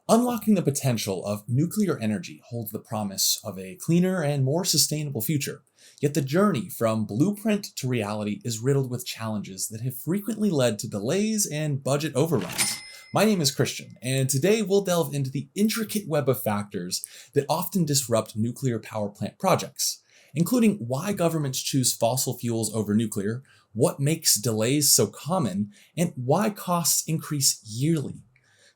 Unlocking the potential of nuclear energy holds the promise of a cleaner and more sustainable future. Yet the journey from blueprint to reality is riddled with challenges that have frequently led to delays and budget overruns. My name is Christian, and today we'll delve into the intricate web of factors that often disrupt nuclear power plant projects, including why governments choose fossil fuels over nuclear, what makes delays so common, and why costs increase yearly.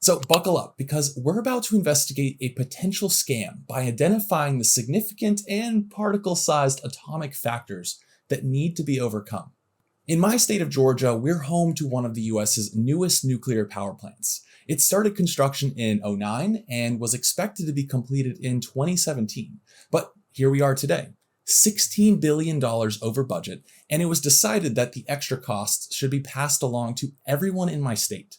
So buckle up, because we're about to investigate a potential scam by identifying the significant and particle-sized atomic factors that need to be overcome. In my state of Georgia, we're home to one of the US's newest nuclear power plants. It started construction in '09 and was expected to be completed in 2017. But here we are today, $16 billion over budget, and it was decided that the extra costs should be passed along to everyone in my state.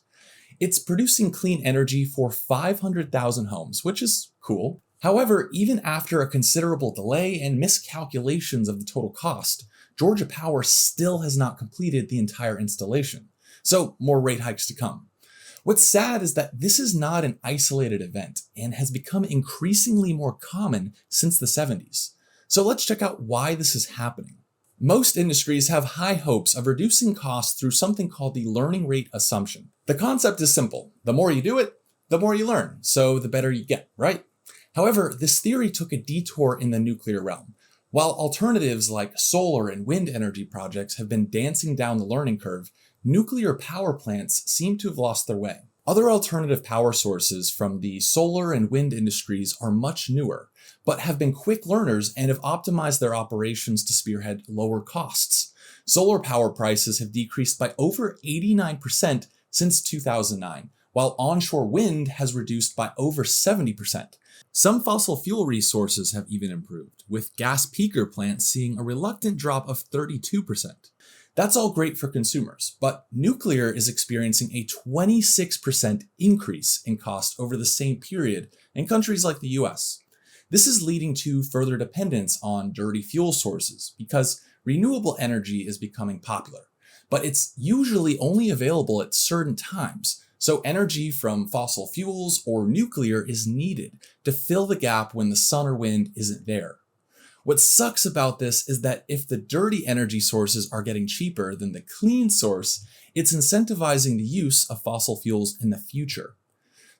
It's producing clean energy for 500,000 homes, which is cool. However, even after a considerable delay and miscalculations of the total cost, Georgia Power still has not completed the entire installation. So more rate hikes to come. What's sad is that this is not an isolated event and has become increasingly more common since the 70s. So let's check out why this is happening. Most industries have high hopes of reducing costs through something called the learning rate assumption. The concept is simple. The more you do it, the more you learn, so the better you get, right? However, this theory took a detour in the nuclear realm. While alternatives like solar and wind energy projects have been dancing down the learning curve, nuclear power plants seem to have lost their way. Other alternative power sources from the solar and wind industries are much newer, but have been quick learners and have optimized their operations to spearhead lower costs. Solar power prices have decreased by over 89% since 2009, while onshore wind has reduced by over 70%. Some fossil fuel resources have even improved, with gas peaker plants seeing a reluctant drop of 32%. That's all great for consumers, but nuclear is experiencing a 26% increase in cost over the same period in countries like the US. This is leading to further dependence on dirty fuel sources because renewable energy is becoming popular, but it's usually only available at certain times. So energy from fossil fuels or nuclear is needed to fill the gap when the sun or wind isn't there. What sucks about this is that if the dirty energy sources are getting cheaper than the clean source, it's incentivizing the use of fossil fuels in the future.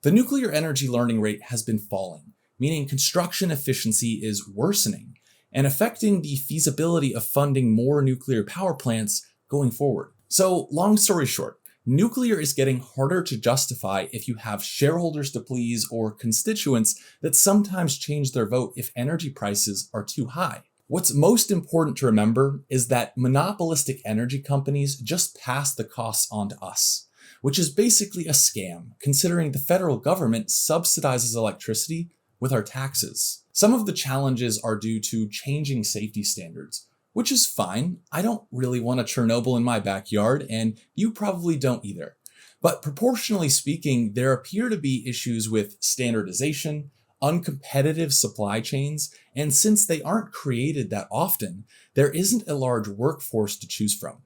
The nuclear energy learning rate has been falling, meaning construction efficiency is worsening and affecting the feasibility of funding more nuclear power plants going forward. So, long story short, nuclear is getting harder to justify if you have shareholders to please or constituents that sometimes change their vote if energy prices are too high. What's most important to remember is that monopolistic energy companies just pass the costs on to us, which is basically a scam, considering the federal government subsidizes electricity with our taxes. Some of the challenges are due to changing safety standards, which is fine. I don't really want a Chernobyl in my backyard, and you probably don't either. But proportionally speaking, there appear to be issues with standardization, uncompetitive supply chains, and since they aren't created that often, there isn't a large workforce to choose from.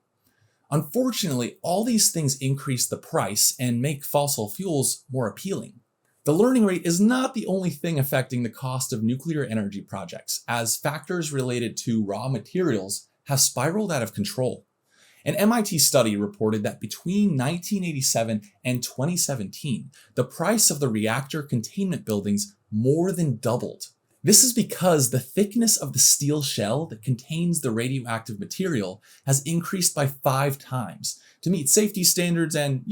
Unfortunately, all these things increase the price and make fossil fuels more appealing. The learning rate is not the only thing affecting the cost of nuclear energy projects, as factors related to raw materials have spiraled out of control. An MIT study reported that between 1987 and 2017, the price of the reactor containment buildings more than doubled. This is because the thickness of the steel shell that contains the radioactive material has increased by 5 times to meet safety standards and,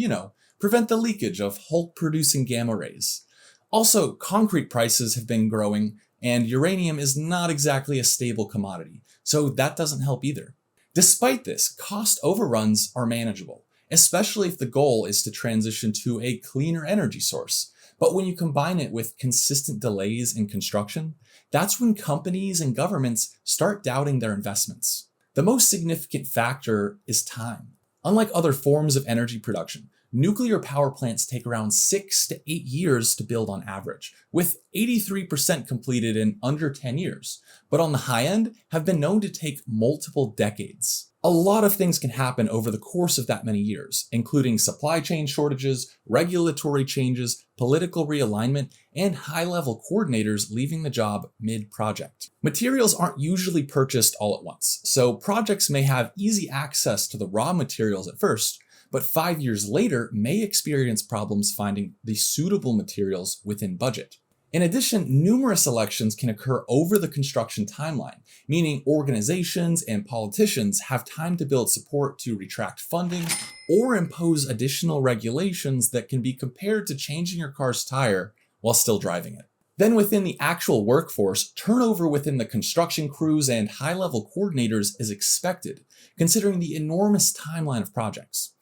prevent the leakage of Hulk-producing gamma rays. Also, concrete prices have been growing, and uranium is not exactly a stable commodity, so that doesn't help either. Despite this, cost overruns are manageable, especially if the goal is to transition to a cleaner energy source. But when you combine it with consistent delays in construction, that's when companies and governments start doubting their investments. The most significant factor is time. Unlike other forms of energy production, nuclear power plants take around 6 to 8 years to build on average, with 83% completed in under 10 years, but on the high end have been known to take multiple decades. A lot of things can happen over the course of that many years, including supply chain shortages, regulatory changes, political realignment, and high-level coordinators leaving the job mid-project. Materials aren't usually purchased all at once, so projects may have easy access to the raw materials at first, but 5 years later may experience problems finding the suitable materials within budget. In addition, numerous elections can occur over the construction timeline, meaning organizations and politicians have time to build support to retract funding or impose additional regulations that can be compared to changing your car's tire while still driving it. Then within the actual workforce, turnover within the construction crews and high-level coordinators is expected, considering the enormous timeline of projects.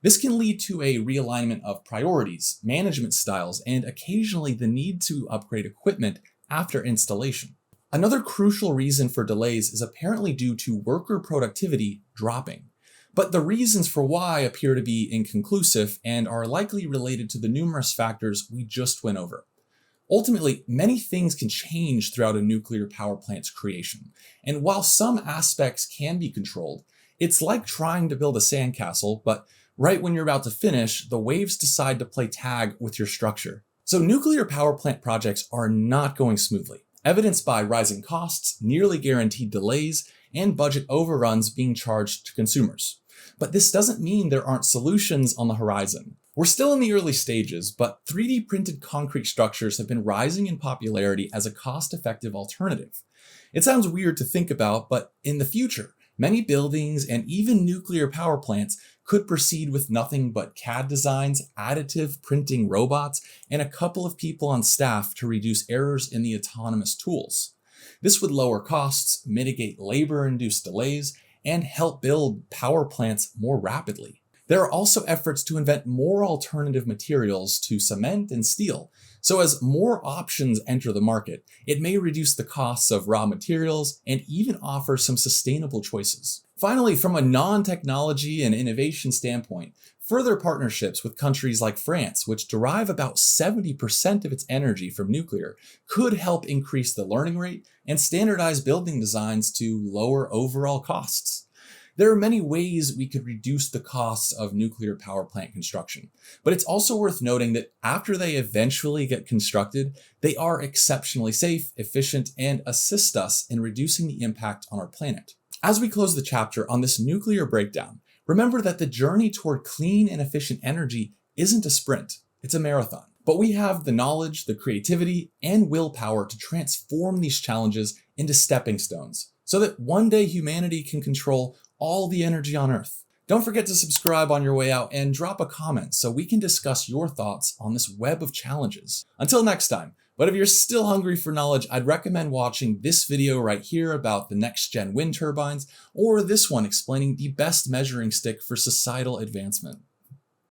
This can lead to a realignment of priorities, management styles, and occasionally the need to upgrade equipment after installation. Another crucial reason for delays is apparently due to worker productivity dropping. But the reasons for why appear to be inconclusive and are likely related to the numerous factors we just went over. Ultimately, many things can change throughout a nuclear power plant's creation, and while some aspects can be controlled, it's like trying to build a sandcastle, but right when you're about to finish, the waves decide to play tag with your structure. So nuclear power plant projects are not going smoothly, evidenced by rising costs, nearly guaranteed delays, and budget overruns being charged to consumers. But this doesn't mean there aren't solutions on the horizon. We're still in the early stages, but 3D printed concrete structures have been rising in popularity as a cost-effective alternative. It sounds weird to think about, but in the future, many buildings and even nuclear power plants could proceed with nothing but CAD designs, additive printing robots, and a couple of people on staff to reduce errors in the autonomous tools. This would lower costs, mitigate labor-induced delays, and help build power plants more rapidly. There are also efforts to invent more alternative materials to cement and steel. So as more options enter the market, it may reduce the costs of raw materials and even offer some sustainable choices. Finally, from a non-technology and innovation standpoint, further partnerships with countries like France, which derive about 70% of its energy from nuclear, could help increase the learning rate and standardize building designs to lower overall costs. There are many ways we could reduce the costs of nuclear power plant construction, but it's also worth noting that after they eventually get constructed, they are exceptionally safe, efficient, and assist us in reducing the impact on our planet. As we close the chapter on this nuclear breakdown, remember that the journey toward clean and efficient energy isn't a sprint, it's a marathon. But we have the knowledge, the creativity, and willpower to transform these challenges into stepping stones, so that one day humanity can control all the energy on Earth. Don't forget to subscribe on your way out and drop a comment so we can discuss your thoughts on this web of challenges. Until next time, but if you're still hungry for knowledge, I'd recommend watching this video right here about the next-gen wind turbines, or this one explaining the best measuring stick for societal advancement.